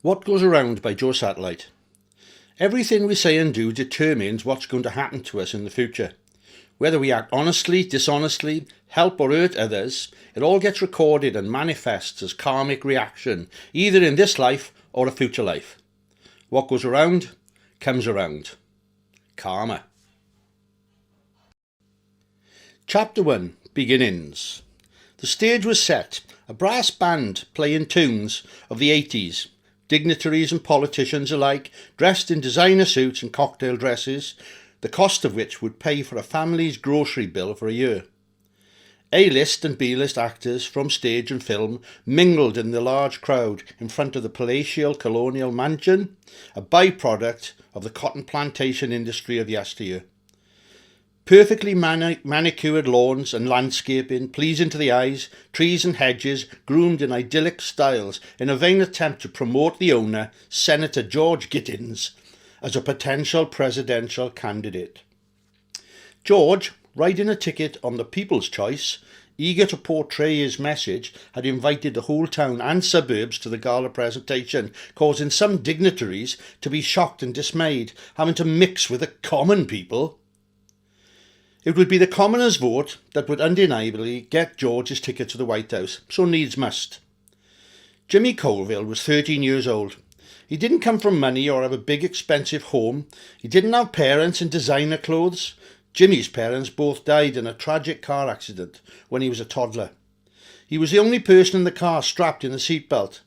What Goes Around by Joe Satellite. Everything we say and do determines what's going to happen to us in the future. Whether we act honestly, dishonestly, help or hurt others, it all gets recorded and manifests as karmic reaction, either in this life or a future life. What goes around, comes around. Karma. Chapter 1. Beginnings. The stage was set, a brass band playing tunes of the 80s. Dignitaries and politicians alike, dressed in designer suits and cocktail dresses, the cost of which would pay for a family's grocery bill for a year. A-list and B-list actors from stage and film mingled in the large crowd in front of the palatial colonial mansion, a byproduct of the cotton plantation industry of yesteryear. Perfectly manicured lawns and landscaping, pleasing to the eyes, trees and hedges groomed in idyllic styles in a vain attempt to promote the owner, Senator George Gittins, as a potential presidential candidate. George, riding a ticket on the People's Choice, eager to portray his message, had invited the whole town and suburbs to the gala presentation, causing some dignitaries to be shocked and dismayed, having to mix with the common people. It would be the commoners' vote that would undeniably get George's ticket to the White House, so needs must. Jimmy Colville was 13 years old. He didn't come from money or have a big expensive home. He didn't have parents in designer clothes. Jimmy's parents both died in a tragic car accident when he was a toddler. He was the only person in the car strapped in a seatbelt,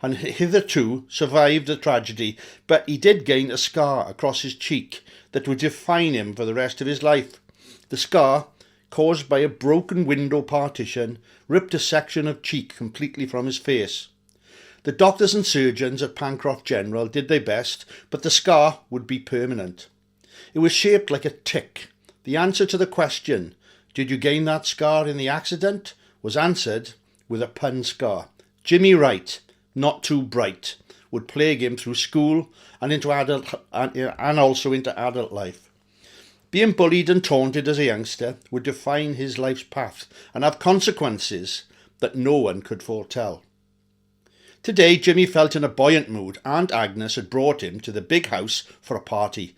and hitherto survived the tragedy, but he did gain a scar across his cheek that would define him for the rest of his life. The scar, caused by a broken window partition, ripped a section of cheek completely from his face. The doctors and surgeons at Pancroft General did their best, but the scar would be permanent. It was shaped like a tick. The answer to the question, "Did you gain that scar in the accident?" was answered with a pun scar. Jimmy Wright, not too bright, would plague him through school and also into adult life. Being bullied and taunted as a youngster would define his life's path and have consequences that no one could foretell. Today, Jimmy felt in a buoyant mood. Aunt Agnes had brought him to the big house for a party.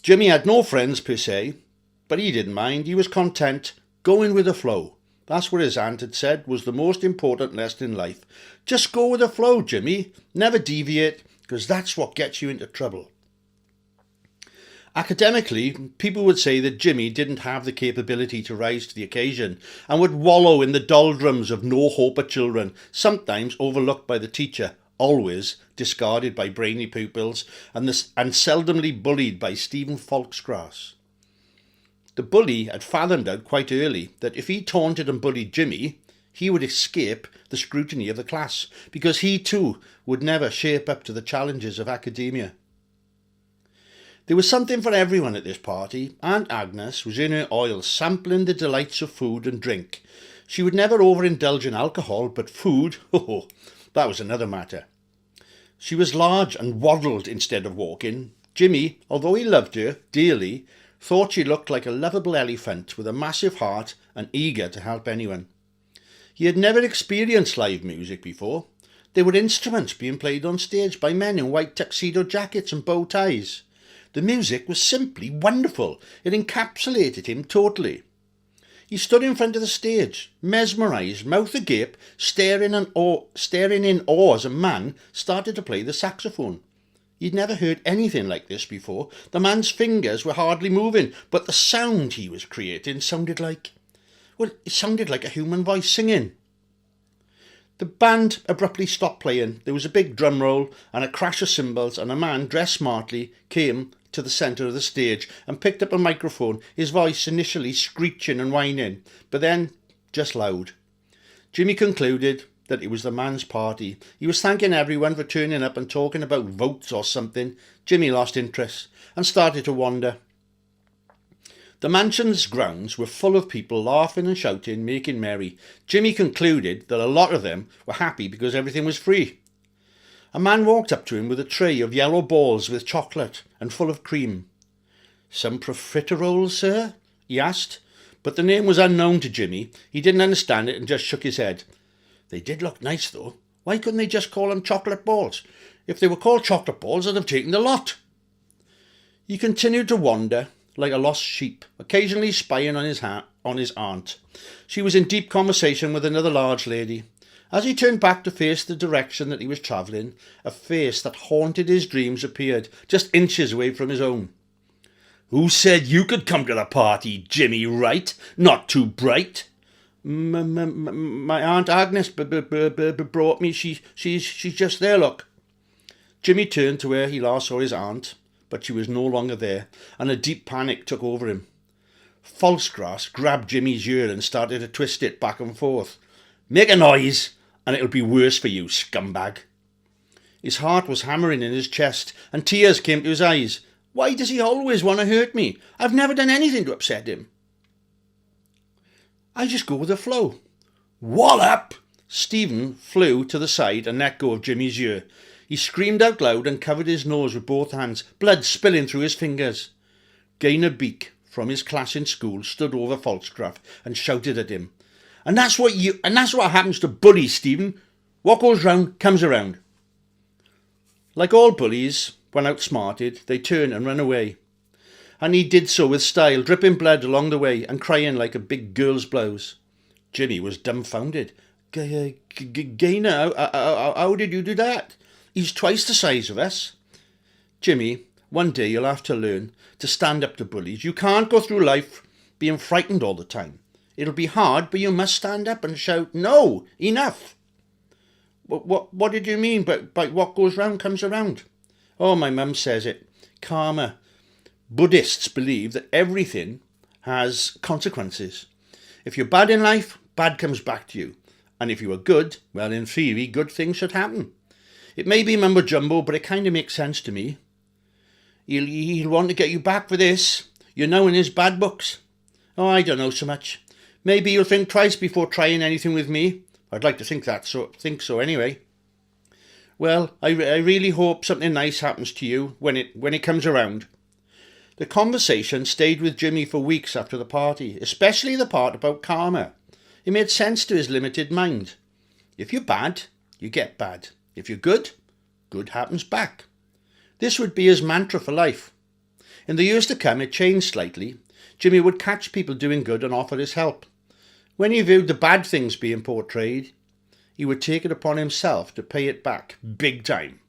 Jimmy had no friends per se, but he didn't mind. He was content, going with the flow. That's what his aunt had said was the most important lesson in life. Just go with the flow, Jimmy. Never deviate, because that's what gets you into trouble. Academically, people would say that Jimmy didn't have the capability to rise to the occasion and would wallow in the doldrums of no hope at children, sometimes overlooked by the teacher, always discarded by brainy pupils, and seldomly bullied by Stephen Falksgrass. The bully had fathomed out quite early that if he taunted and bullied Jimmy, he would escape the scrutiny of the class, because he too would never shape up to the challenges of academia. There was something for everyone at this party. Aunt Agnes was in her oil, sampling the delights of food and drink. She would never overindulge in alcohol, but food, that was another matter. She was large and waddled instead of walking. Jimmy, although he loved her dearly, thought she looked like a lovable elephant with a massive heart and eager to help anyone. He had never experienced live music before. There were instruments being played on stage by men in white tuxedo jackets and bow ties. The music was simply wonderful. It encapsulated him totally. He stood in front of the stage, mesmerised, mouth agape, staring in awe as a man started to play the saxophone. He'd never heard anything like this before. The man's fingers were hardly moving, but the sound he was creating sounded like a human voice singing. The band abruptly stopped playing. There was a big drum roll and a crash of cymbals, and a man dressed smartly came to the centre of the stage and picked up a microphone, his voice initially screeching and whining, but then just loud. Jimmy concluded that it was the man's party. He was thanking everyone for turning up and talking about votes or something. Jimmy lost interest and started to wander. The mansion's grounds were full of people laughing and shouting, making merry. Jimmy concluded that a lot of them were happy because everything was free. A man walked up to him with a tray of yellow balls with chocolate and full of cream. "Some profiteroles, sir?" he asked, but the name was unknown to Jimmy. He didn't understand it and just shook his head. "They did look nice, though. Why couldn't they just call them chocolate balls? If they were called chocolate balls, I'd have taken the lot. He continued to wander like a lost sheep, occasionally spying on his aunt. She was in deep conversation with another large lady. As he turned back to face the direction that he was travelling, a face that haunted his dreams appeared, just inches away from his own. "Who said you could come to the party, Jimmy Wright? Not too bright." My Aunt Agnes brought me. She's just there, look." Jimmy turned to where he last saw his aunt, but she was no longer there, and a deep panic took over him. Falsegrass grabbed Jimmy's ear and started to twist it back and forth. "Make a noise, and it'll be worse for you, scumbag." His heart was hammering in his chest, and tears came to his eyes. Why does he always want to hurt me? I've never done anything to upset him. I just go with the flow. Wallop! Stephen flew to the side and let go of Jimmy's ear. He screamed out loud and covered his nose with both hands, blood spilling through his fingers. Gaynor Beak, from his class in school, stood over Falstaff and shouted at him. And that's what happens to bullies, Stephen. What goes round comes around. Like all bullies, when outsmarted, they turn and run away. And he did so with style, dripping blood along the way and crying like a big girl's blouse. Jimmy was dumbfounded. Gaynor, how did you do that? He's twice the size of us. Jimmy, one day you'll have to learn to stand up to bullies. You can't go through life being frightened all the time. It'll be hard, but you must stand up and shout, "No, enough." What did you mean by what goes round comes around? Oh, my mum says it. Karma. Buddhists believe that everything has consequences. If you're bad in life, bad comes back to you. And if you are good, well, in theory, good things should happen. It may be mumbo-jumbo, but it kind of makes sense to me. He'll want to get you back for this. You're now in his bad books. Oh, I don't know so much. Maybe you'll think twice before trying anything with me. I'd like to think so anyway. Well, I really hope something nice happens to you when it comes around. The conversation stayed with Jimmy for weeks after the party, especially the part about karma. It made sense to his limited mind. If you're bad, you get bad. If you're good, good happens back. This would be his mantra for life. In the years to come, it changed slightly. Jimmy would catch people doing good and offer his help. When he viewed the bad things being portrayed, he would take it upon himself to pay it back, big time.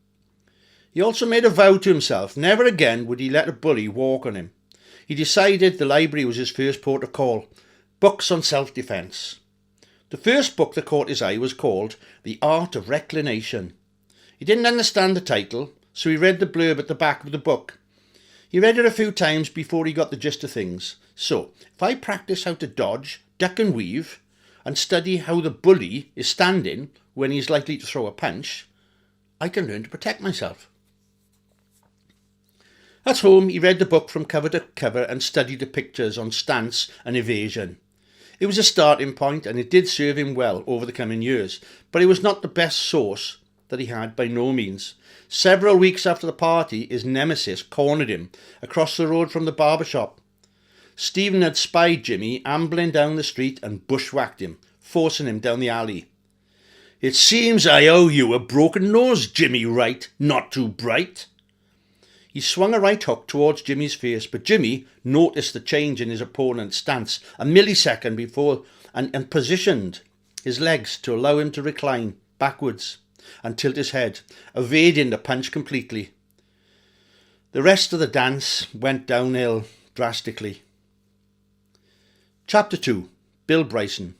He also made a vow to himself, never again would he let a bully walk on him. He decided the library was his first port of call, books on self-defence. The first book that caught his eye was called The Art of Reclination. He didn't understand the title, so he read the blurb at the back of the book. He read it a few times before he got the gist of things. So, if I practice how to dodge, duck and weave, and study how the bully is standing when he's likely to throw a punch, I can learn to protect myself. At home, he read the book from cover to cover and studied the pictures on stance and evasion. It was a starting point, and it did serve him well over the coming years, but it was not the best source that he had by no means. Several weeks after the party, his nemesis cornered him across the road from the barber shop. Stephen had spied Jimmy ambling down the street and bushwhacked him, forcing him down the alley. "It seems I owe you a broken nose, Jimmy Wright, not too bright." He swung a right hook towards Jimmy's face, but Jimmy noticed the change in his opponent's stance a millisecond before and positioned his legs to allow him to recline backwards and tilt his head, evading the punch completely. The rest of the dance went downhill drastically. Chapter 2. Bill Bryson.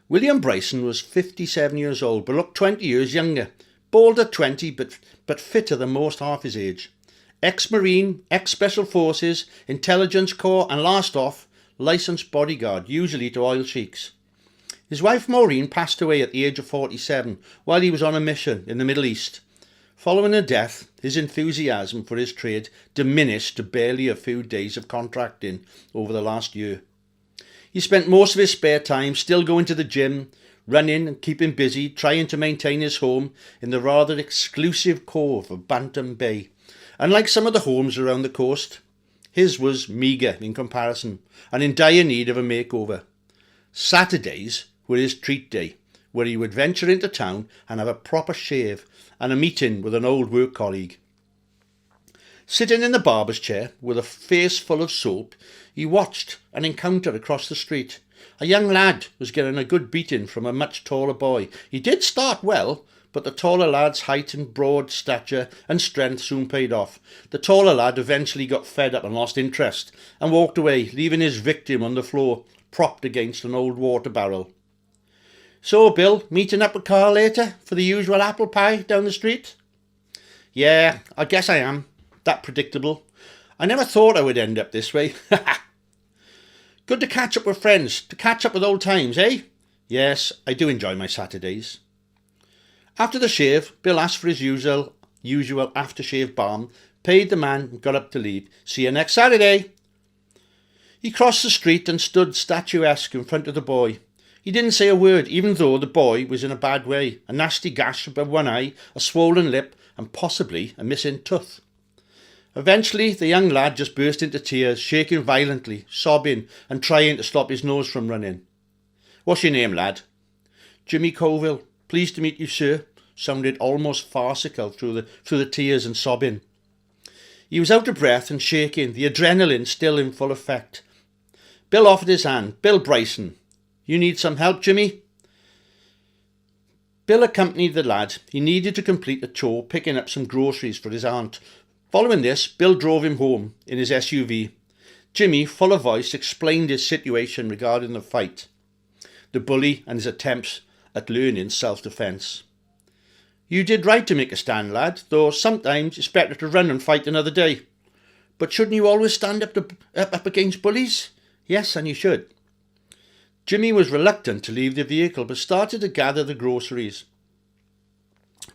William Bryson was 57 years old, but looked 20 years younger. Bald at 20, but fitter than most half his age. Ex-Marine, ex-Special Forces, Intelligence Corps, and last off, licensed bodyguard, usually to oil sheiks. His wife Maureen passed away at the age of 47 while he was on a mission in the Middle East. Following her death, his enthusiasm for his trade diminished to barely a few days of contracting over the last year. He spent most of his spare time still going to the gym, running and keeping busy, trying to maintain his home in the rather exclusive cove of Bantam Bay. Unlike some of the homes around the coast, his was meagre in comparison and in dire need of a makeover. Saturdays were his treat day, where he would venture into town and have a proper shave and a meeting with an old work colleague. Sitting in the barber's chair with a face full of soap, he watched an encounter across the street. A young lad was getting a good beating from a much taller boy. He did start well, but the taller lad's height and broad stature and strength soon paid off. The taller lad eventually got fed up and lost interest and walked away, leaving his victim on the floor, propped against an old water barrel. "So, Bill, meeting up with Carl later for the usual apple pie down the street?" "Yeah, I guess I am. That predictable. I never thought I would end up this way." "Good to catch up with friends, to catch up with old times, eh?" "Yes, I do enjoy my Saturdays." After the shave, Bill asked for his usual aftershave balm, paid the man and got up to leave. "See you next Saturday." He crossed the street and stood statuesque in front of the boy. He didn't say a word, even though the boy was in a bad way. A nasty gash above one eye, a swollen lip, and possibly a missing tooth. Eventually, the young lad just burst into tears, shaking violently, sobbing, and trying to stop his nose from running. "What's your name, lad?" "Jimmy Colville. Pleased to meet you, sir," sounded almost farcical through the tears and sobbing. He was out of breath and shaking, the adrenaline still in full effect. Bill offered his hand. "Bill Bryson. You need some help, Jimmy?" Bill accompanied the lad. He needed to complete a chore picking up some groceries for his aunt. Following this, Bill drove him home in his SUV. Jimmy, full of voice, explained his situation regarding the fight, the bully and his attempts at learning self-defence. "You did right to make a stand, lad, though sometimes it's better to run and fight another day. But shouldn't you always stand up against bullies?" "Yes, and you should." Jimmy was reluctant to leave the vehicle, but started to gather the groceries.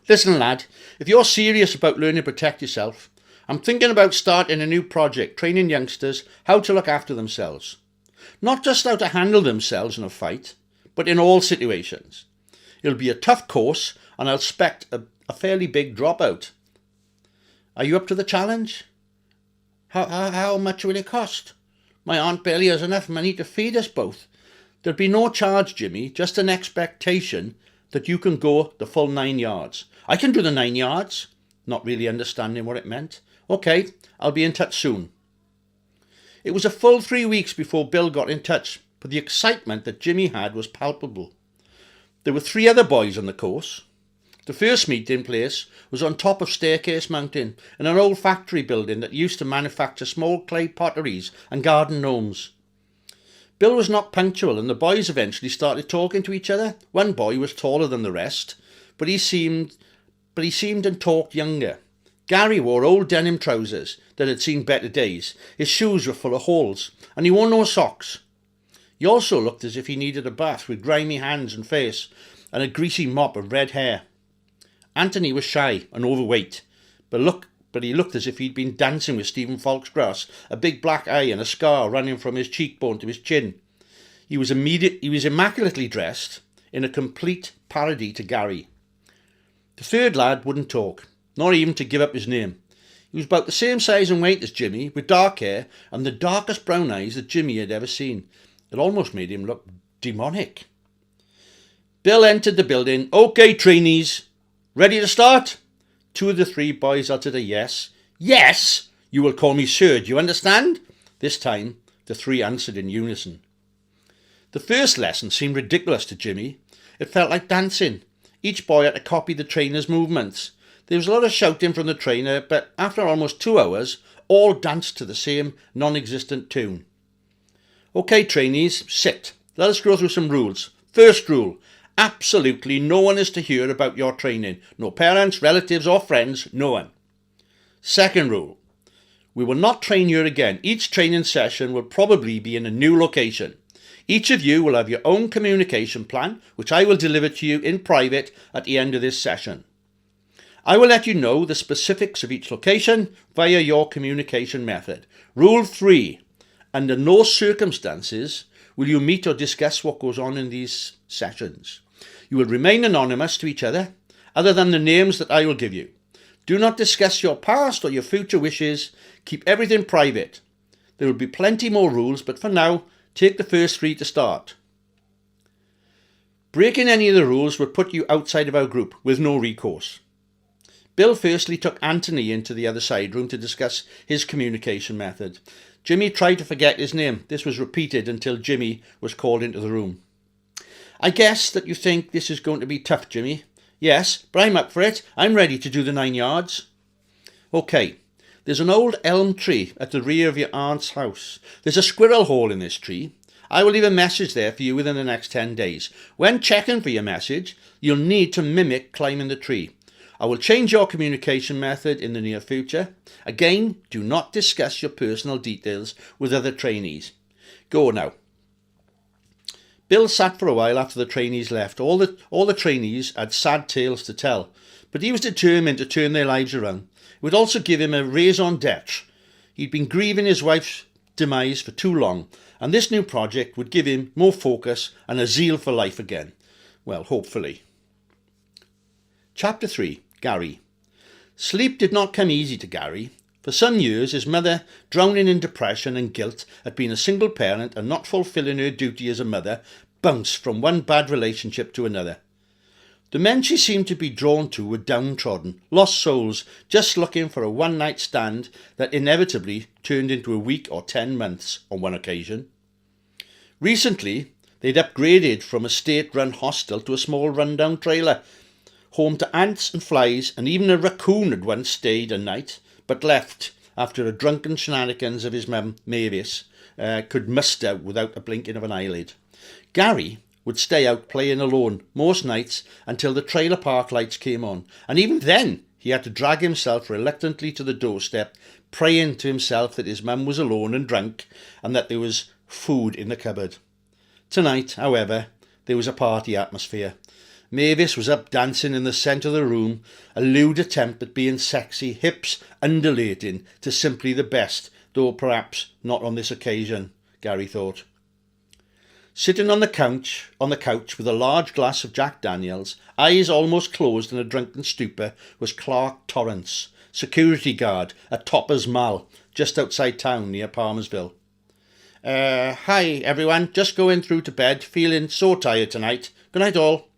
"Listen, lad, if you're serious about learning to protect yourself, I'm thinking about starting a new project, training youngsters how to look after themselves. Not just how to handle themselves in a fight, but in all situations. It'll be a tough course, and I'll expect a fairly big dropout. Are you up to the challenge?" How much will it cost? My aunt barely has enough money to feed us both." "There'll be no charge, Jimmy, just an expectation that you can go the full 9 yards." "I can do the 9 yards." Not really understanding what it meant. "Okay, I'll be in touch soon." It was a full 3 weeks before Bill got in touch, but the excitement that Jimmy had was palpable. There were 3 other boys on the course. The first meeting place was on top of Staircase Mountain, in an old factory building that used to manufacture small clay potteries and garden gnomes. Bill was not punctual, and the boys eventually started talking to each other. One boy was taller than the rest, but he seemed and talked younger. Gary wore old denim trousers that had seen better days. His shoes were full of holes, and he wore no socks. He also looked as if he needed a bath, with grimy hands and face, and a greasy mop of red hair. Anthony was shy and overweight, but he looked as if he'd been dancing with Stephen Falkgrass, a big black eye and a scar running from his cheekbone to his chin. He was immaculately dressed, in a complete parody to Gary. The third lad wouldn't talk, nor even to give up his name. He was about the same size and weight as Jimmy, with dark hair and the darkest brown eyes that Jimmy had ever seen. It almost made him look demonic. Bill entered the building. "Okay, trainees, ready to start?" 2 of the 3 boys uttered a yes. "Yes? You will call me sir, do you understand?" This time, the 3 answered in unison. The first lesson seemed ridiculous to Jimmy. It felt like dancing. Each boy had to copy the trainer's movements. There was a lot of shouting from the trainer, but after almost 2 hours, all danced to the same non-existent tune. "Okay, trainees, sit. Let us go through some rules. First rule, absolutely no one is to hear about your training. No parents, relatives or friends, no one. Second rule, we will not train you again. Each training session will probably be in a new location. Each of you will have your own communication plan, which I will deliver to you in private at the end of this session. I will let you know the specifics of each location via your communication method. Rule 3, under no circumstances will you meet or discuss what goes on in these sessions. You will remain anonymous to each other than the names that I will give you. Do not discuss your past or your future wishes. Keep everything private. There will be plenty more rules, but for now, take the first 3 to start. Breaking any of the rules would put you outside of our group with no recourse. Bill firstly took Anthony into the other side room to discuss his communication method. Jimmy tried to forget his name. This was repeated until Jimmy was called into the room. I guess that you think this is going to be tough, Jimmy. Yes, but I'm up for it. I'm ready to do the 9 yards. OK, there's an old elm tree at the rear of your aunt's house. There's a squirrel hole in this tree. I will leave a message there for you within the next 10 days. When checking for your message, you'll need to mimic climbing the tree. I will change your communication method in the near future. Again, do not discuss your personal details with other trainees. Go now. Bill sat for a while after the trainees left. All the trainees had sad tales to tell, but he was determined to turn their lives around. It would also give him a raison d'etre. He'd been grieving his wife's demise for too long, and this new project would give him more focus and a zeal for life again. Well, hopefully. Chapter 3. Gary. Sleep did not come easy to Gary. For some years, his mother, drowning in depression and guilt at being a single parent and not fulfilling her duty as a mother, bounced from one bad relationship to another. The men she seemed to be drawn to were downtrodden, lost souls, just looking for a one-night stand that inevitably turned into a week or 10 months on one occasion. Recently, they'd upgraded from a state-run hostel to a small rundown trailer, home to ants and flies, and even a raccoon had once stayed a night, but left after a drunken shenanigans of his mum, Mavis, could muster without a blinking of an eyelid. Gary would stay out playing alone most nights until the trailer park lights came on, and even then he had to drag himself reluctantly to the doorstep, praying to himself that his mum was alone and drunk, and that there was food in the cupboard. Tonight, however, there was a party atmosphere. Mavis was up dancing in the centre of the room, a lewd attempt at being sexy, hips undulating to simply the best, though perhaps not on this occasion, Gary thought. Sitting on the couch with a large glass of Jack Daniels, eyes almost closed in a drunken stupor, was Clark Torrance, security guard at Topper's Mall, just outside town near Palmersville. Hi everyone, just going through to bed, feeling so tired tonight. Good night all.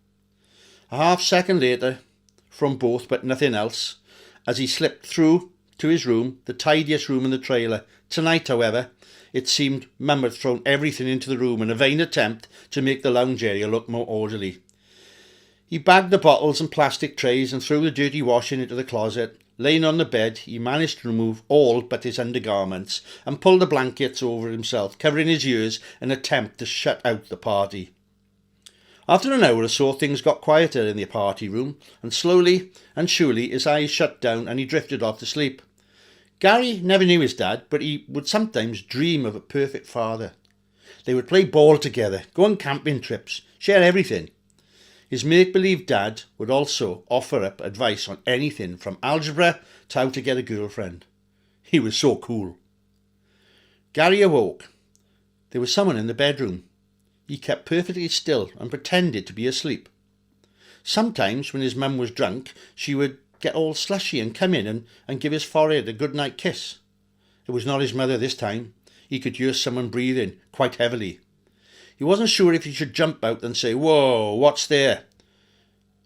A half-second later, from both but nothing else, as he slipped through to his room, the tidiest room in the trailer. Tonight, however, it seemed Mum had thrown everything into the room in a vain attempt to make the lounge area look more orderly. He bagged the bottles and plastic trays and threw the dirty washing into the closet. Laying on the bed, he managed to remove all but his undergarments and pulled the blankets over himself, covering his ears in an attempt to shut out the party. After an hour or so, things got quieter in the party room, and slowly and surely his eyes shut down and he drifted off to sleep. Gary never knew his dad, but he would sometimes dream of a perfect father. They would play ball together, go on camping trips, share everything. His make-believe dad would also offer up advice on anything from algebra to how to get a girlfriend. He was so cool. Gary awoke. There was someone in the bedroom. He kept perfectly still and pretended to be asleep. Sometimes, when his mum was drunk, she would get all slushy and come in and give his forehead a good-night kiss. It was not his mother this time. He could hear someone breathing quite heavily. He wasn't sure if he should jump out and say, "Whoa, what's there?"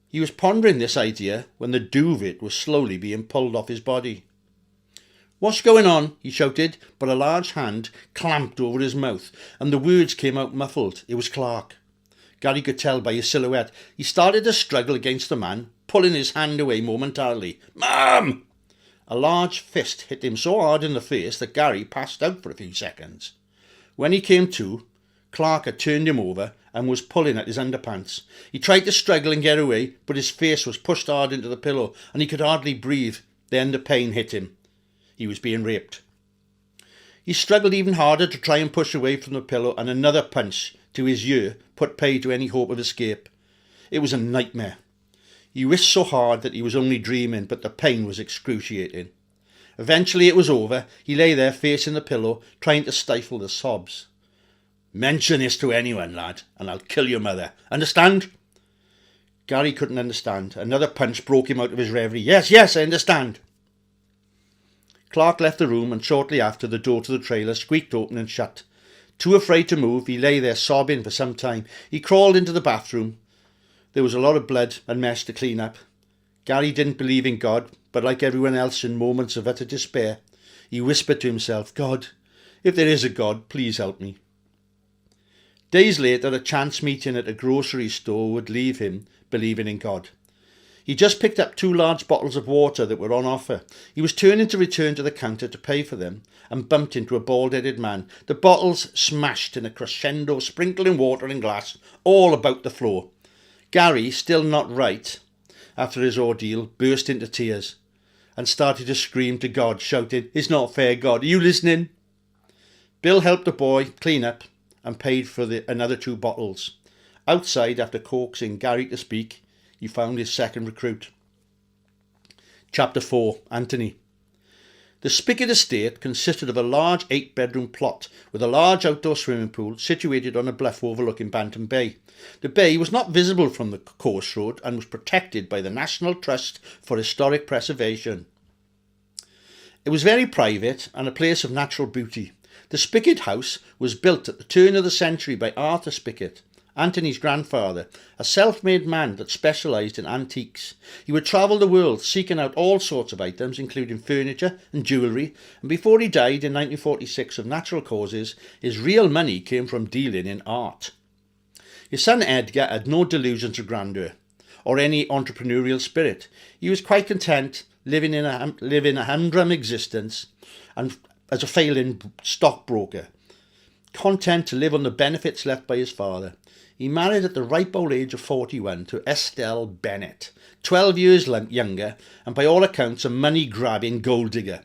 He was pondering this idea when the duvet was slowly being pulled off his body. "What's going on?" he shouted, but a large hand clamped over his mouth, and the words came out muffled. It was Clark. Gary could tell by his silhouette. He started to struggle against the man, pulling his hand away momentarily. "Mum!" A large fist hit him so hard in the face that Gary passed out for a few seconds. When he came to, Clark had turned him over and was pulling at his underpants. He tried to struggle and get away, but his face was pushed hard into the pillow and he could hardly breathe. Then the pain hit him. He was being raped. He struggled even harder to try and push away from the pillow, and another punch to his ear put pay to any hope of escape. It was a nightmare. He wished so hard that he was only dreaming, but the pain was excruciating. Eventually it was over. He lay there facing the pillow, trying to stifle the sobs. "Mention this to anyone, lad, and I'll kill your mother. Understand?" Gary couldn't understand. Another punch broke him out of his reverie. Yes, I understand." Clark left the room, and shortly after, the door to the trailer squeaked open and shut. Too afraid to move, he lay there sobbing for some time. He crawled into the bathroom. There was a lot of blood and mess to clean up. Gary didn't believe in God, but like everyone else in moments of utter despair, he whispered to himself, "God, if there is a God, please help me." Days later, a chance meeting at a grocery store would leave him believing in God. He just picked up 2 large bottles of water that were on offer. He was turning to return to the counter to pay for them and bumped into a bald-headed man. The bottles smashed in a crescendo, sprinkling water and glass all about the floor. Gary, still not right after his ordeal, burst into tears and started to scream to God, shouting, "It's not fair, God. Are you listening?" Bill helped the boy clean up and paid for another 2 bottles. Outside, after coaxing Gary to speak, he found his second recruit. Chapter 4. Anthony. The Spigot estate consisted of a large 8-bedroom plot with a large outdoor swimming pool situated on a bluff overlooking Bantam Bay. The bay was not visible from the coast road and was protected by the National Trust for Historic Preservation. It was very private and a place of natural beauty. The Spigot house was built at the turn of the century by Arthur Spigot, Anthony's grandfather, a self-made man that specialised in antiques. He would travel the world seeking out all sorts of items, including furniture and jewellery, and before he died in 1946 of natural causes, his real money came from dealing in art. His son Edgar had no delusions of grandeur or any entrepreneurial spirit. He was quite content living a humdrum existence and as a failing stockbroker, content to live on the benefits left by his father. He married at the ripe old age of 41 to Estelle Bennett, 12 years younger and by all accounts a money-grabbing gold digger.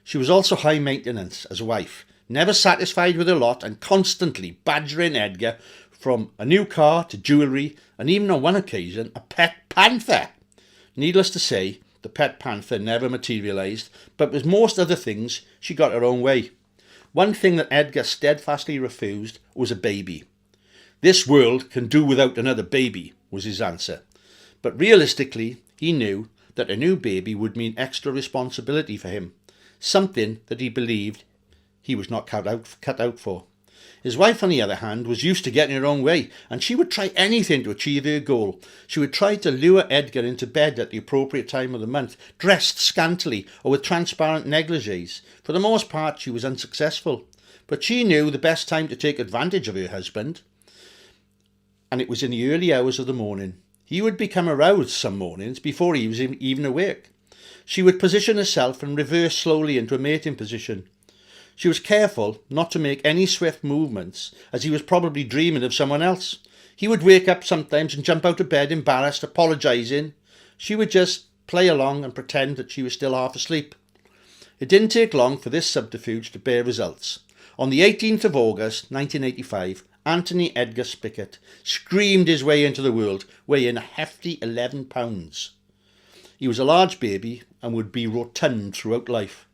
She was also high maintenance as a wife, never satisfied with her lot and constantly badgering Edgar from a new car to jewellery and even on one occasion a pet panther. Needless to say, the pet panther never materialised, but with most other things she got her own way. One thing that Edgar steadfastly refused was a baby. "This world can do without another baby," was his answer. But realistically, he knew that a new baby would mean extra responsibility for him, something that he believed he was not cut out for. His wife, on the other hand, was used to getting her own way, and she would try anything to achieve her goal. She would try to lure Edgar into bed at the appropriate time of the month, dressed scantily or with transparent negligees. For the most part, she was unsuccessful, but she knew the best time to take advantage of her husband, and it was in the early hours of the morning. He would become aroused some mornings before he was even awake. She would position herself and reverse slowly into a mating position. She was careful not to make any swift movements, as he was probably dreaming of someone else. He would wake up sometimes and jump out of bed embarrassed, apologising. She would just play along and pretend that she was still half asleep. It didn't take long for this subterfuge to bear results. On the 18th of August 1985, Anthony Edgar Spigot screamed his way into the world, weighing a hefty 11 pounds. He was a large baby and would be rotund throughout life.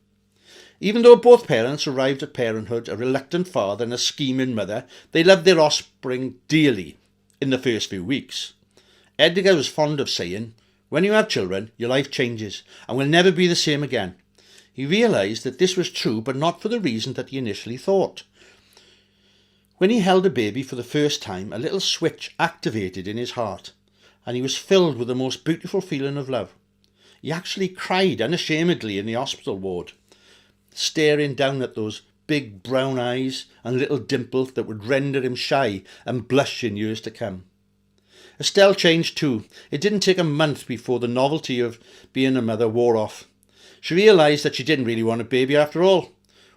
Even though both parents arrived at parenthood, a reluctant father and a scheming mother, they loved their offspring dearly in the first few weeks. Edgar was fond of saying, "When you have children, your life changes and will never be the same again." He realised that this was true, but not for the reason that he initially thought. When he held a baby for the first time, a little switch activated in his heart, and he was filled with the most beautiful feeling of love. He actually cried unashamedly in the hospital ward, staring down at those big brown eyes and little dimples that would render him shy and blush in years to come. Estelle changed too. It didn't take a month before the novelty of being a mother wore off. She realised that she didn't really want a baby after all.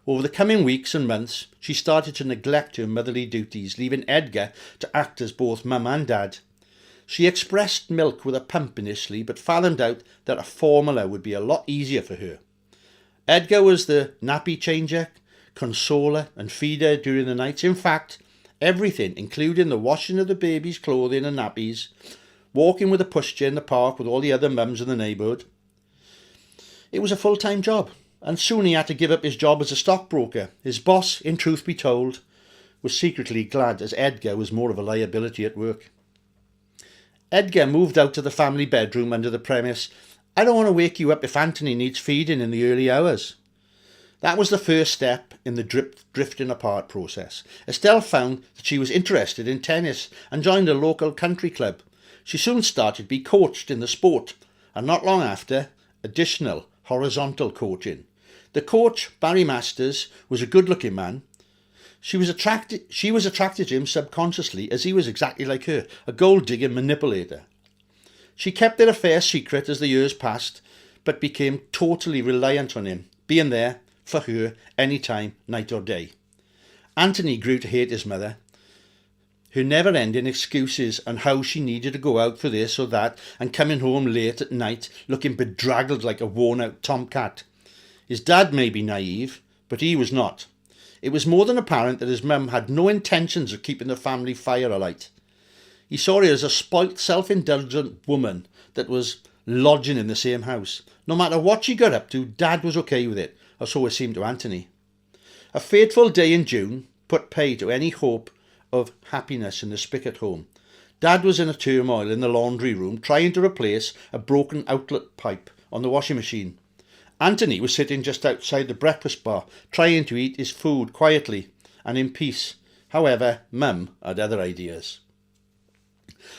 Over the coming weeks and months, she started to neglect her motherly duties, leaving Edgar to act as both mum and dad. She expressed milk with a pump initially, but fathomed out that a formula would be a lot easier for her. Edgar was the nappy changer, consoler and feeder during the nights. In fact, everything, including the washing of the baby's clothing and nappies, walking with a pushchair in the park with all the other mums in the neighbourhood. It was a full-time job, and soon he had to give up his job as a stockbroker. His boss, in truth be told, was secretly glad, as Edgar was more of a liability at work. Edgar moved out to the family bedroom under the premise, "I don't want to wake you up if Anthony needs feeding in the early hours." That was the first step in the drifting apart process. Estelle found that she was interested in tennis and joined a local country club. She soon started to be coached in the sport, and not long after, additional horizontal coaching. The coach, Barry Masters, was a good-looking man. She was attracted to him subconsciously, as he was exactly like her, a gold-digging manipulator. She kept their affair secret as the years passed, but became totally reliant on him, being there for her any time, night or day. Anthony grew to hate his mother, her never-ending excuses on how she needed to go out for this or that, and coming home late at night looking bedraggled like a worn-out tomcat. His dad may be naive, but he was not. It was more than apparent that his mum had no intentions of keeping the family fire alight. He saw her as a spoilt, self-indulgent woman that was lodging in the same house. No matter what she got up to, Dad was okay with it, or so it seemed to Anthony. A fateful day in June put pay to any hope of happiness in the Spicket home. Dad was in a turmoil in the laundry room, trying to replace a broken outlet pipe on the washing machine. Anthony was sitting just outside the breakfast bar, trying to eat his food quietly and in peace. However, Mum had other ideas.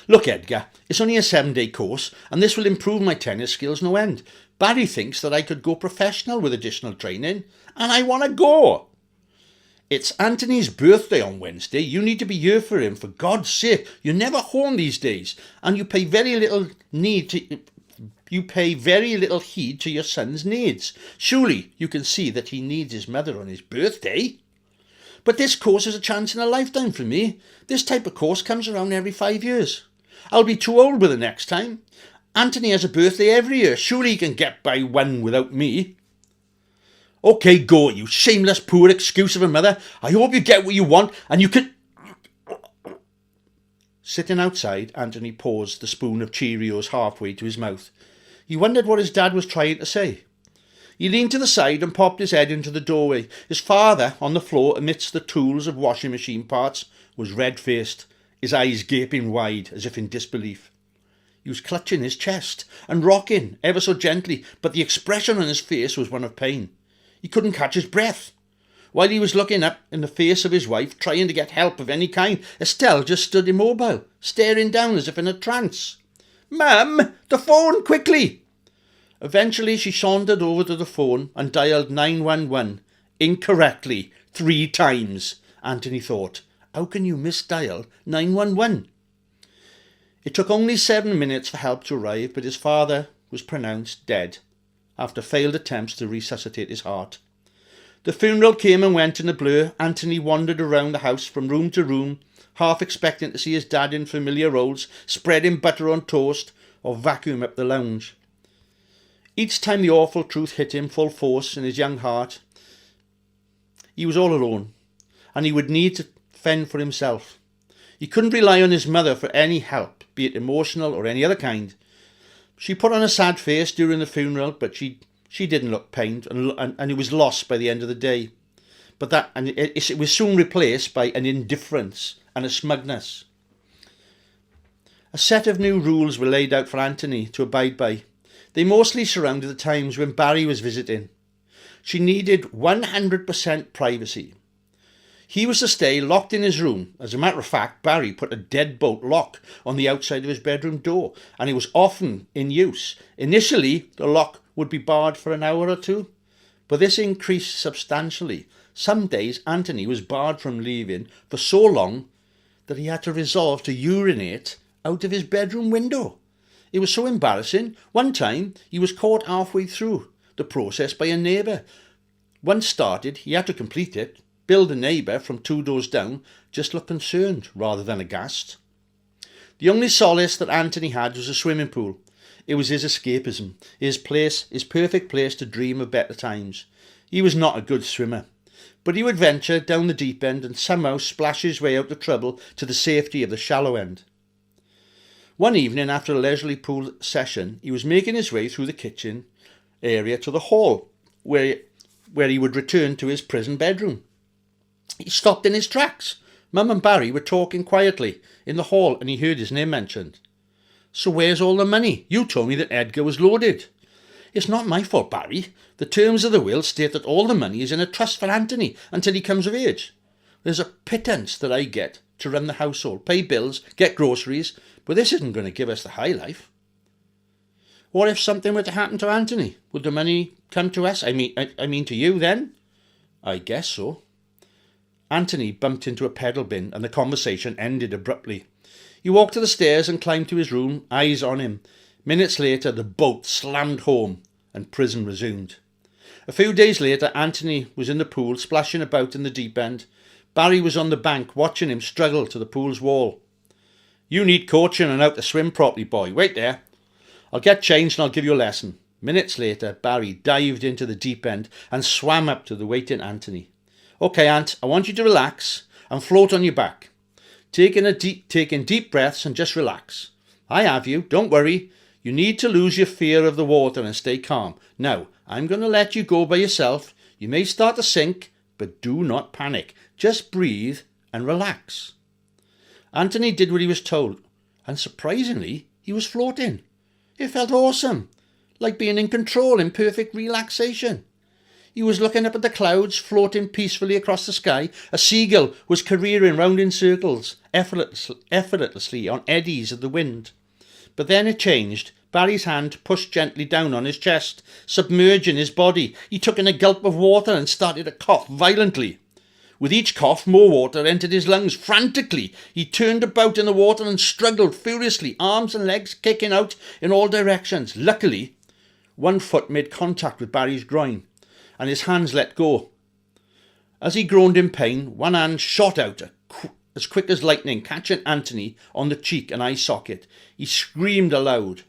"Look, Edgar, it's only a 7-day course, and this will improve my tennis skills no end. Barry thinks that I could go professional with additional training, and I want to go." "It's Anthony's birthday on Wednesday. You need to be here for him, for God's sake. You're never home these days, and you pay very little heed to your son's needs. Surely you can see that he needs his mother on his birthday." "But this course is a chance in a lifetime for me. This type of course comes around every 5 years. I'll be too old by the next time. Anthony has a birthday every year. Surely he can get by one without me." "Okay, go, you shameless poor excuse of a mother. I hope you get what you want, and you can..." Sitting outside, Anthony paused the spoon of Cheerios halfway to his mouth. He wondered what his dad was trying to say. He leaned to the side and popped his head into the doorway. His father, on the floor amidst the tools of washing machine parts, was red-faced, his eyes gaping wide as if in disbelief. He was clutching his chest and rocking ever so gently, but the expression on his face was one of pain. He couldn't catch his breath. While he was looking up in the face of his wife, trying to get help of any kind, Estelle just stood immobile, staring down as if in a trance. "Mum, the phone, quickly!" Eventually she sauntered over to the phone and dialed 911, incorrectly, 3 times. Anthony thought, how can you misdial 911? It took only 7 minutes for help to arrive, but his father was pronounced dead after failed attempts to resuscitate his heart. The funeral came and went in a blur. Anthony wandered around the house from room to room, half expecting to see his dad in familiar roles, spreading butter on toast or vacuum up the lounge. Each time the awful truth hit him full force in his young heart, he was all alone, and he would need to fend for himself. He couldn't rely on his mother for any help, be it emotional or any other kind. She put on a sad face during the funeral, but she didn't look pained, and it was lost by the end of the day. But it was soon replaced by an indifference and a smugness. A set of new rules were laid out for Anthony to abide by. They mostly surrounded the times when Barry was visiting. She needed 100% privacy. He was to stay locked in his room. As a matter of fact, Barry put a deadbolt lock on the outside of his bedroom door, and it was often in use. Initially, the lock would be barred for an hour or two, but this increased substantially. Some days, Anthony was barred from leaving for so long that he had to resolve to urinate out of his bedroom window. It was so embarrassing. One time, he was caught halfway through the process by a neighbour. Once started, he had to complete it. Bill, the neighbour from 2 doors down, just looked concerned rather than aghast. The only solace that Anthony had was a swimming pool. It was his escapism, his perfect place to dream of better times. He was not a good swimmer, but he would venture down the deep end and somehow splash his way out of trouble to the safety of the shallow end. One evening after a leisurely pool session, he was making his way through the kitchen area to the hall, where he would return to his prison bedroom. He stopped in his tracks. Mum and Barry were talking quietly in the hall, and he heard his name mentioned. "So where's all the money? You told me that Edgar was loaded." "It's not my fault, Barry. The terms of the will state that all the money is in a trust for Anthony until he comes of age. There's a pittance that I get to run the household, pay bills, get groceries, but this isn't going to give us the high life. What if something were to happen to Anthony? Would the money come to us? I mean to you then? I guess so. Anthony bumped into a pedal bin and the conversation ended abruptly. He walked to the stairs and climbed to his room, eyes on him. Minutes later, the boat slammed home and prison resumed. A few days later, Anthony was in the pool, splashing about in the deep end. Barry was on the bank, watching him struggle to the pool's wall. You need coaching and how to swim properly, boy. Wait there. I'll get changed and I'll give you a lesson. Minutes later, Barry dived into the deep end and swam up to the waiting Anthony. Okay, Ant, I want you to relax and float on your back. Taking deep breaths and just relax. I have you, don't worry. You need to lose your fear of the water and stay calm. Now, I'm going to let you go by yourself. You may start to sink, but do not panic. Just breathe and relax. Anthony did what he was told, and surprisingly, he was floating. It felt awesome, like being in control in perfect relaxation. He was looking up at the clouds, floating peacefully across the sky. A seagull was careering round in circles, effortlessly on eddies of the wind. But then it changed. Barry's hand pushed gently down on his chest, submerging his body. He took in a gulp of water and started to cough violently. With each cough, more water entered his lungs. Frantically, he turned about in the water and struggled furiously, arms and legs kicking out in all directions. Luckily, one foot made contact with Barry's groin, and his hands let go. As he groaned in pain, one hand shot out as quick as lightning, catching Anthony on the cheek and eye socket. He screamed aloud.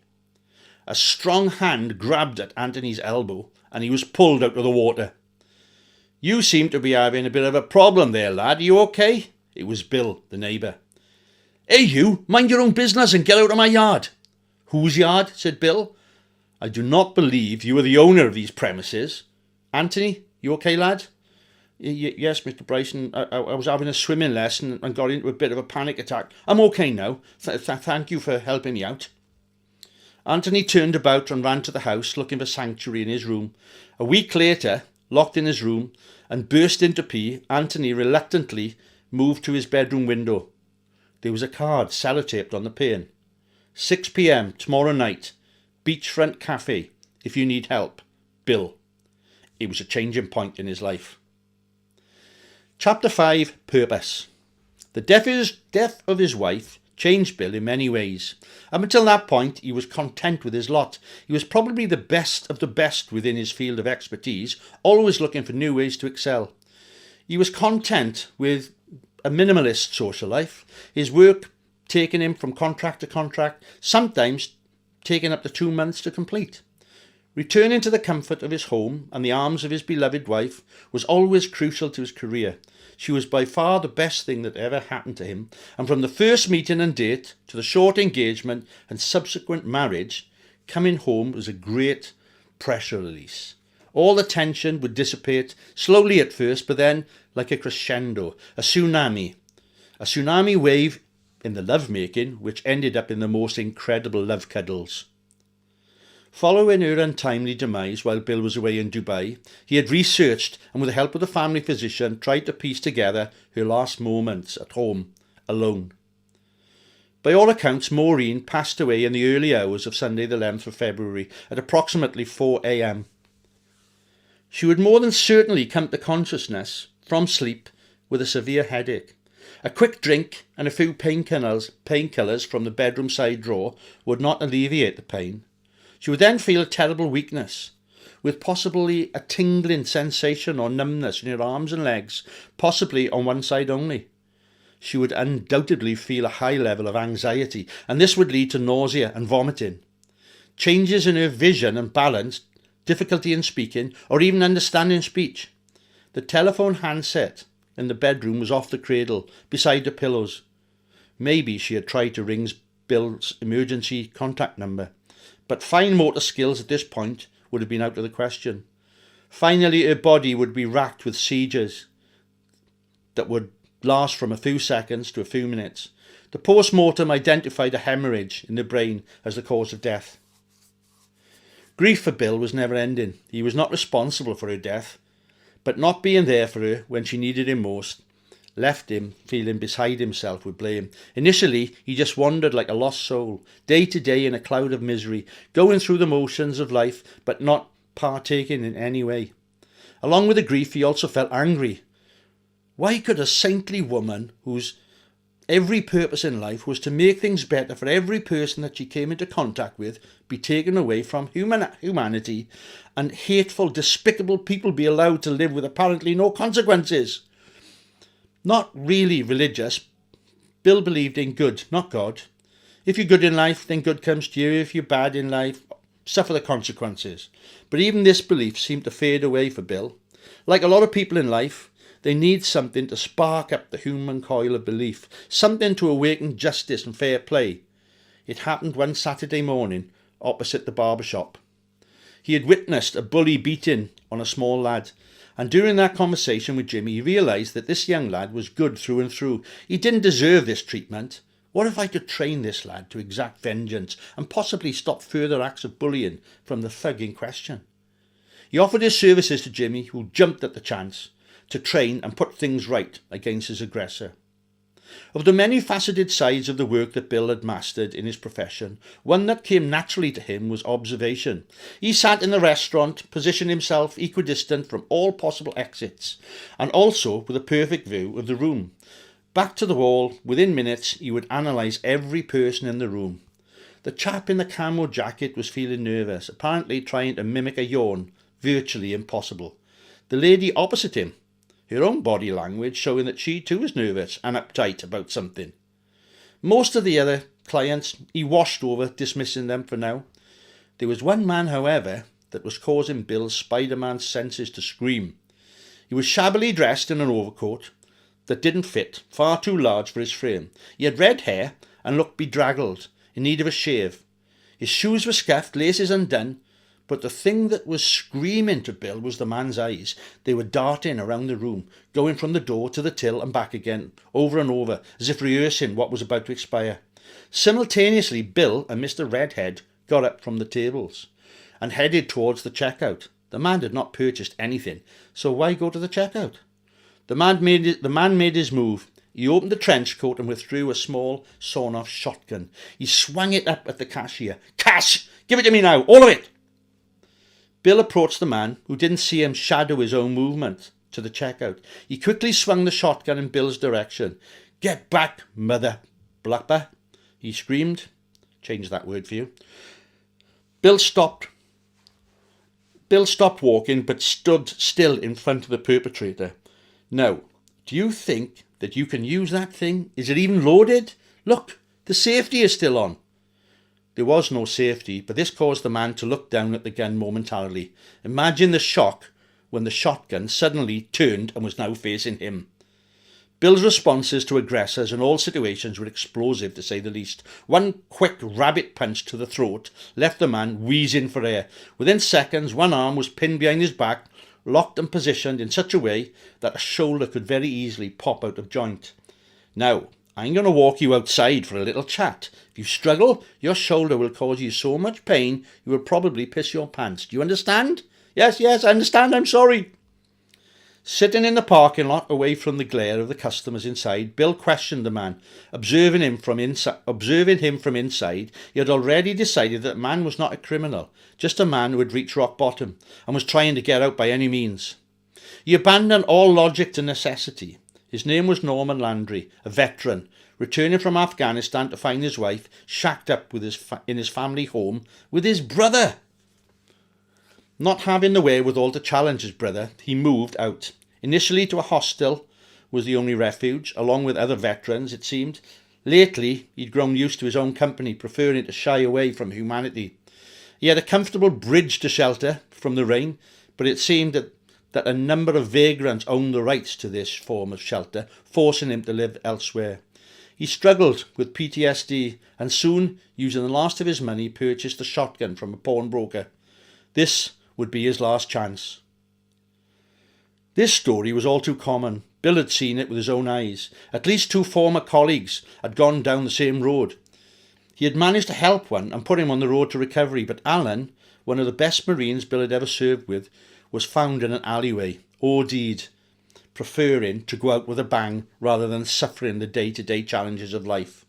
A strong hand grabbed at Anthony's elbow, and he was pulled out of the water. You seem to be having a bit of a problem there, lad. Are you okay? It was Bill, the neighbour. Hey, you, mind your own business and get out of my yard. Whose yard? Said Bill. I do not believe you are the owner of these premises. Anthony, you okay, lad? Yes, Mr. Bryson. I was having a swimming lesson and got into a bit of a panic attack. I'm okay now. Thank you for helping me out. Anthony turned about and ran to the house, looking for sanctuary in his room. A week later, locked in his room and burst into pee, Anthony reluctantly moved to his bedroom window. There was a card sellotaped on the pane. 6 p.m. tomorrow night, beachfront cafe. If you need help, Bill. It was a changing point in his life. Chapter 5, Purpose. The death of his wife changed Bill in many ways. Up until that point, he was content with his lot. He was probably the best of the best within his field of expertise, always looking for new ways to excel. He was content with a minimalist social life, his work taking him from contract to contract, sometimes taking up to 2 months to complete. Returning to the comfort of his home and the arms of his beloved wife was always crucial to his career. She was by far the best thing that ever happened to him, and from the first meeting and date to the short engagement and subsequent marriage, coming home was a great pressure release. All the tension would dissipate, slowly at first, but then, like a crescendo, a tsunami wave in the lovemaking, which ended up in the most incredible love cuddles. Following her untimely demise while Bill was away in Dubai, he had researched and with the help of the family physician tried to piece together her last moments at home, alone. By all accounts, Maureen passed away in the early hours of Sunday the 11th of February at approximately 4 a.m. She would more than certainly come to consciousness from sleep with a severe headache. A quick drink and a few painkillers from the bedroom side drawer would not alleviate the pain. She would then feel a terrible weakness, with possibly a tingling sensation or numbness in her arms and legs, possibly on one side only. She would undoubtedly feel a high level of anxiety, and this would lead to nausea and vomiting. Changes in her vision and balance, difficulty in speaking, or even understanding speech. The telephone handset in the bedroom was off the cradle, beside the pillows. Maybe she had tried to ring Bill's emergency contact number. But fine motor skills at this point would have been out of the question. Finally, her body would be racked with seizures that would last from a few seconds to a few minutes. The post-mortem identified a hemorrhage in the brain as the cause of death. Grief for Bill was never ending. He was not responsible for her death, but not being there for her when she needed him most left him feeling beside himself with blame. Initially, he just wandered like a lost soul, day to day in a cloud of misery, going through the motions of life, but not partaking in any way. Along with the grief, he also felt angry. Why could a saintly woman, whose every purpose in life was to make things better for every person that she came into contact with, be taken away from humanity, and hateful, despicable people be allowed to live with apparently no consequences? Not really religious, Bill believed in good, not God. If you're good in life, then good comes to you. If you're bad in life, suffer the consequences. But even this belief seemed to fade away for Bill. Like a lot of people in life, they need something to spark up the human coil of belief, something to awaken justice and fair play. It happened one Saturday morning opposite the barber shop. He had witnessed a bully beating on a small lad, and during that conversation with Jimmy, he realised that this young lad was good through and through. He didn't deserve this treatment. What if I could train this lad to exact vengeance and possibly stop further acts of bullying from the thug in question? He offered his services to Jimmy, who jumped at the chance to train and put things right against his aggressor. Of the many faceted sides of the work that Bill had mastered in his profession, one that came naturally to him was observation. He sat in the restaurant, positioned himself equidistant from all possible exits, and also with a perfect view of the room. Back to the wall, within minutes, he would analyse every person in the room. The chap in the camo jacket was feeling nervous, apparently trying to mimic a yawn, virtually impossible. The lady opposite him, her own body language showing that she too was nervous and uptight about something. Most of the other clients he washed over, dismissing them for now. There was one man, however, that was causing Bill's Spider-Man senses to scream. He was shabbily dressed in an overcoat that didn't fit, far too large for his frame. He had red hair and looked bedraggled, in need of a shave. His shoes were scuffed, laces undone, but the thing that was screaming to Bill was the man's eyes. They were darting around the room, going from the door to the till and back again, over and over, as if rehearsing what was about to expire. Simultaneously, Bill and Mr. Redhead got up from the tables and headed towards the checkout. The man had not purchased anything, so why go to the checkout? The man made his move. He opened the trench coat and withdrew a small sawn-off shotgun. He swung it up at the cashier. "Cash! Give it to me now, all of it!" Bill approached the man, who didn't see him shadow his own movement to the checkout. He quickly swung the shotgun in Bill's direction. "Get back, mother blapper," he screamed. Change that word for you. Bill stopped walking, but stood still in front of the perpetrator. "Now, do you think that you can use that thing? Is it even loaded? Look, the safety is still on." There was no safety, but this caused the man to look down at the gun momentarily. Imagine the shock when the shotgun suddenly turned and was now facing him. Bill's responses to aggressors in all situations were explosive, to say the least. One quick rabbit punch to the throat left the man wheezing for air. Within seconds, one arm was pinned behind his back, locked and positioned in such a way that a shoulder could very easily pop out of joint. "Now, I'm going to walk you outside for a little chat. If you struggle, your shoulder will cause you so much pain, you will probably piss your pants. Do you understand?" Yes, I understand. I'm sorry." Sitting in the parking lot, away from the glare of the customers inside, Bill questioned the man. Observing him from inside, he had already decided that the man was not a criminal, just a man who had reached rock bottom and was trying to get out by any means. He abandoned all logic to necessity. His name was Norman Landry, a veteran, returning from Afghanistan to find his wife shacked up with in his family home with his brother. Not having the wherewithal to challenge his brother, he moved out. Initially to a hostel was the only refuge, along with other veterans, it seemed. Lately, he'd grown used to his own company, preferring to shy away from humanity. He had a comfortable bridge to shelter from the rain, but it seemed that a number of vagrants owned the rights to this form of shelter, forcing him to live elsewhere. He struggled with PTSD and soon, using the last of his money, purchased a shotgun from a pawnbroker. This would be his last chance. This story was all too common. Bill had seen it with his own eyes. At least 2 former colleagues had gone down the same road. He had managed to help one and put him on the road to recovery, but Alan, one of the best Marines Bill had ever served with, was found in an alleyway, OD'd, preferring to go out with a bang rather than suffering the day-to-day challenges of life.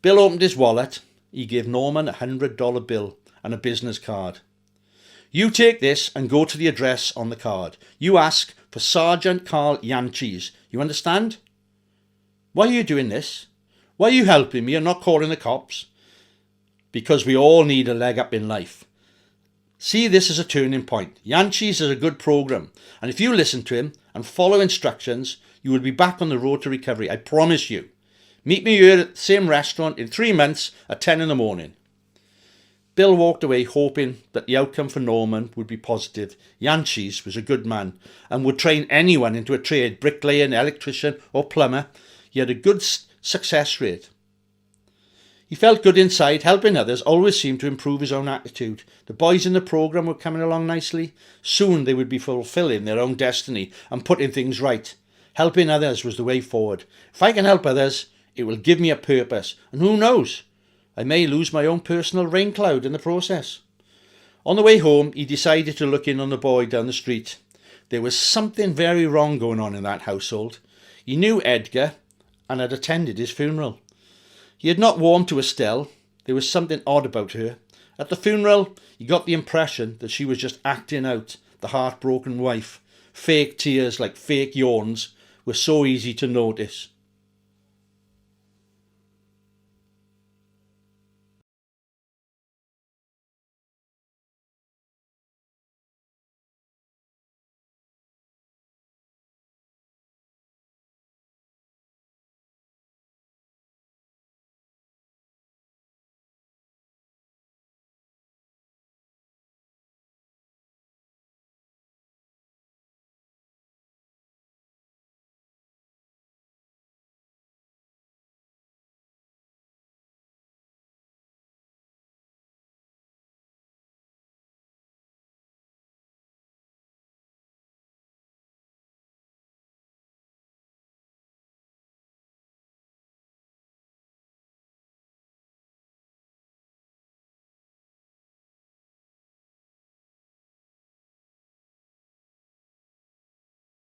Bill opened his wallet. He gave Norman a $100 bill and a business card. You take this and go to the address on the card. You ask for Sergeant Carl Yanchis. You understand? Why are you doing this? Why are you helping me and not calling the cops? Because we all need a leg up in life. See this as a turning point. Yanchis is a good program, and if you listen to him and follow instructions, you will be back on the road to recovery. I promise you. Meet me here at the same restaurant in 3 months at 10 in the morning. Bill walked away hoping that the outcome for Norman would be positive. Yanchis was a good man and would train anyone into a trade, bricklayer, electrician or plumber. He had a good success rate. He felt good inside. Helping others always seemed to improve his own attitude. The boys in the programme were coming along nicely. Soon they would be fulfilling their own destiny and putting things right. Helping others was the way forward. If I can help others, it will give me a purpose. And who knows? I may lose my own personal rain cloud in the process. On the way home, he decided to look in on the boy down the street. There was something very wrong going on in that household. He knew Edgar and had attended his funeral. He had not warmed to Estelle. There was something odd about her. At the funeral, he got the impression that she was just acting out the heartbroken wife. Fake tears like fake yawns were so easy to notice.